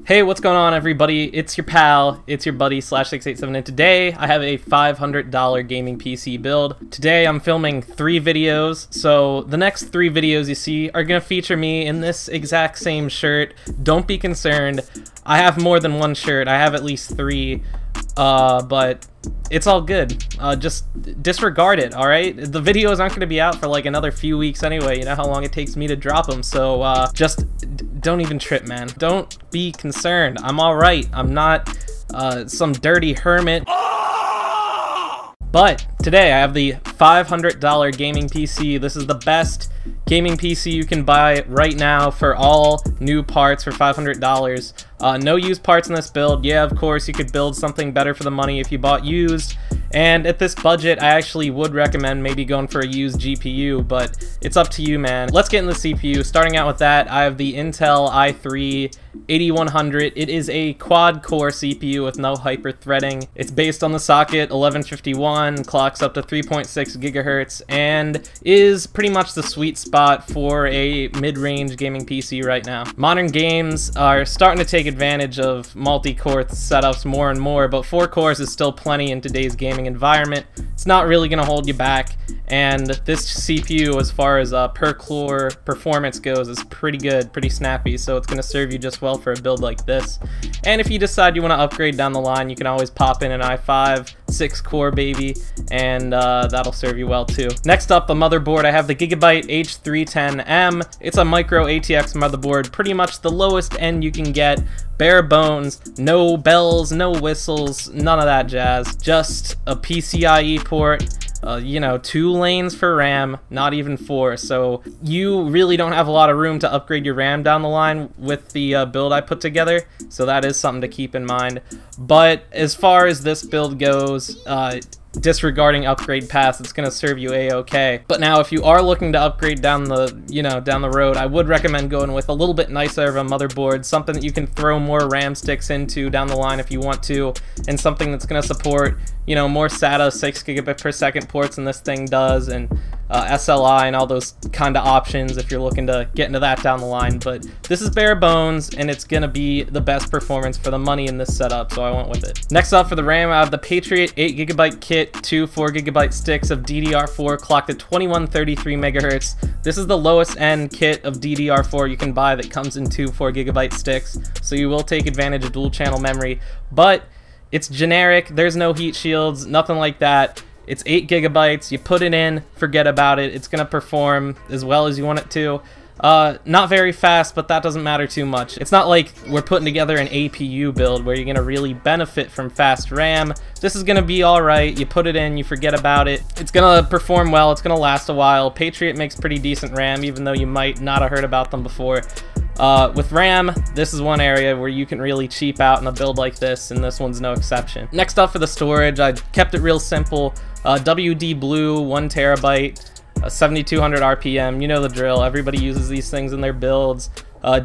Hey, what's going on, everybody? It's your pal, it's your buddy /687, and today I have a $500 gaming PC build. Today I'm filming 3 videos, so the next 3 videos you see are gonna feature me in this exact same shirt. Don't be concerned, I have more than one shirt, I have at least 3, but it's all good. Just disregard it, alright? The videos aren't gonna be out for like another few weeks anyway, you know how long it takes me to drop them, so just don't even trip, man. Don't be concerned. I'm alright. I'm not some dirty hermit. But today I have the $500 gaming PC. This is the best gaming PC you can buy right now for all new parts for $500. No used parts in this build. Yeah, of course, you could build something better for the money if you bought used. And at this budget, I actually would recommend maybe going for a used GPU, but it's up to you, man. Let's get in the CPU. Starting out with that, I have the Intel i3 8100. It is a quad-core CPU with no hyper-threading. It's based on the socket 1151, clocks up to 3.6 gigahertz, and is pretty much the sweet spot for a mid-range gaming PC right now. Modern games are starting to take advantage of multi-core setups more and more, but 4 cores is still plenty in today's gaming environment. It's not really going to hold you back, and this CPU, as far as per core performance goes, is pretty good, pretty snappy, so it's going to serve you just well for a build like this. And if you decide you want to upgrade down the line, you can always pop in an i5 6-core baby, and that'll serve you well too. Next up, the motherboard. I have the Gigabyte H310M. It's a micro ATX motherboard, pretty much the lowest end you can get. Bare bones, no bells, no whistles, none of that jazz. Just a PCIe port, you know, 2 lanes for RAM, not even 4. So you really don't have a lot of room to upgrade your RAM down the line with the build I put together. So that is something to keep in mind. But as far as this build goes, disregarding upgrade paths, it's going to serve you a-okay. But now if you are looking to upgrade down the road, I would recommend going with a little bit nicer of a motherboard, something that you can throw more RAM sticks into down the line if you want to, and something that's going to support, you know, more SATA 6 gigabit per second ports than this thing does, and SLI and all those kind of options if you're looking to get into that down the line. But this is bare bones, and it's gonna be the best performance for the money in this setup, so I went with it. Next up for the RAM, I have the Patriot 8 gigabyte kit, 2 4 gigabyte sticks of DDR4 clocked at 2133 megahertz. This is the lowest end kit of DDR4 you can buy that comes in 2 4 gigabyte sticks, so you will take advantage of dual channel memory, but it's generic. There's no heat shields, nothing like that. It's 8 gigabytes, you put it in, forget about it. It's gonna perform as well as you want it to. Not very fast, but that doesn't matter too much. It's not like we're putting together an APU build where you're gonna really benefit from fast RAM. This is gonna be alright, you put it in, you forget about it. It's gonna perform well, it's gonna last a while. Patriot makes pretty decent RAM, even though you might not have heard about them before. With RAM, this is one area where you can really cheap out in a build like this, and this one's no exception. Next up for the storage, I kept it real simple. WD Blue, 1 terabyte, 7200 RPM, you know the drill. Everybody uses these things in their builds.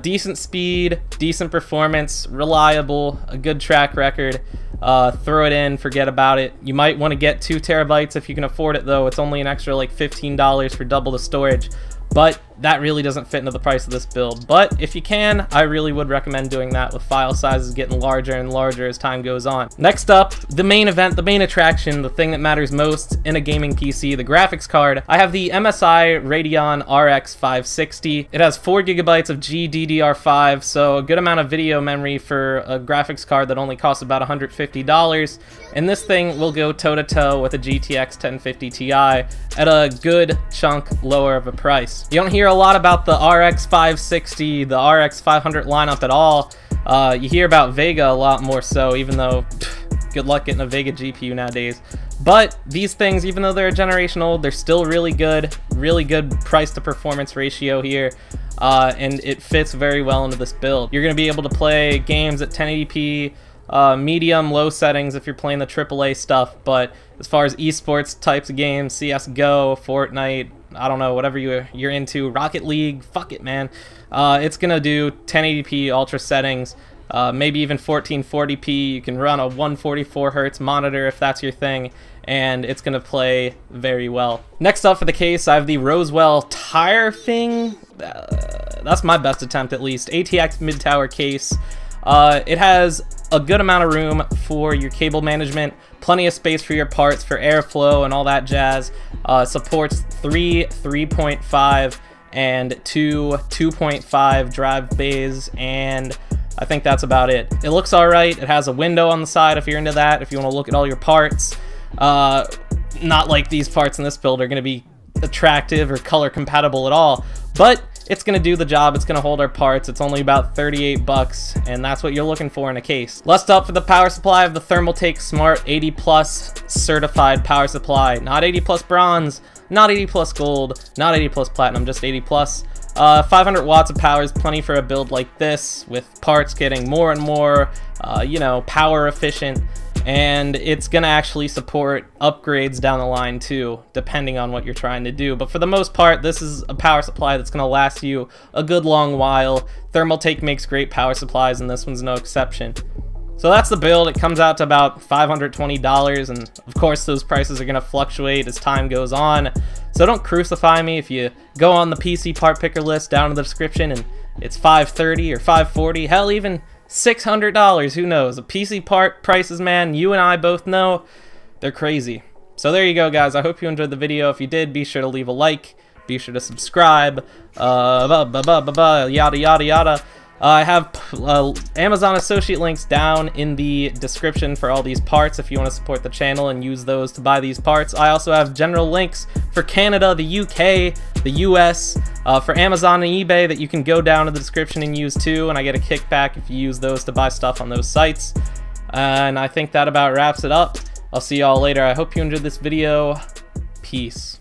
Decent speed, decent performance, reliable, a good track record. Throw it in, forget about it. You might want to get 2 terabytes if you can afford it, though. It's only an extra like $15 for double the storage. But that really doesn't fit into the price of this build. But if you can, I really would recommend doing that, with file sizes getting larger and larger as time goes on. Next up, the main event, the main attraction, the thing that matters most in a gaming PC, the graphics card. I have the MSI Radeon RX 560. It has 4 gigabytes of GDDR5, so a good amount of video memory for a graphics card that only costs about $150. And this thing will go toe-to-toe with a GTX 1050 Ti at a good chunk lower of a price. You don't hear a lot about the RX 560, the RX 500 lineup at all. You hear about Vega a lot more so, even though good luck getting a Vega GPU nowadays. But these things, even though they're a generation old, they're still really good price to performance ratio here. And it fits very well into this build. You're going to be able to play games at 1080p, medium, low settings if you're playing the AAA stuff, but as far as esports types of games, CSGO, Fortnite, I don't know, whatever you're into, Rocket League, fuck it, man. It's gonna do 1080p ultra settings, maybe even 1440p. You can run a 144 Hz monitor if that's your thing, and it's gonna play very well. Next up for the case, I have the Rosewell tire thing. That's my best attempt, at least. ATX mid-tower case. It has a good amount of room for your cable management, plenty of space for your parts, for airflow and all that jazz. Supports 3 3.5 and 2 2.5 drive bays, and I think that's about it. It looks alright. It has a window on the side if you're into that, if you want to look at all your parts. Not like these parts in this build are going to be attractive or color compatible at all, but it's going to do the job. It's going to hold our parts. It's only about 38 bucks, and that's what you're looking for in a case. Last up for the power supply of the Thermaltake Smart 80 Plus certified power supply. Not 80 Plus Bronze, not 80 Plus Gold, not 80 Plus Platinum, just 80 Plus. 500 watts of power is plenty for a build like this, with parts getting more and more, you know, power efficient. And it's going to actually support upgrades down the line too, depending on what you're trying to do. But for the most part, this is a power supply that's going to last you a good long while. Thermaltake makes great power supplies, and this one's no exception. So that's the build. It comes out to about $520, and of course those prices are going to fluctuate as time goes on. So don't crucify me if you go on the PC part picker list down in the description and it's $530 or $540, hell, even $600, who knows? The PC part prices, man, you and I both know they're crazy. So there you go, guys. I hope you enjoyed the video. If you did, be sure to leave a like, be sure to subscribe, yada yada yada. I have Amazon associate links down in the description for all these parts if you want to support the channel and use those to buy these parts. I also have general links for Canada, the UK, the US, for Amazon and eBay that you can go down in the description and use too, and I get a kickback if you use those to buy stuff on those sites. And I think that about wraps it up. I'll see y'all later. I hope you enjoyed this video. Peace.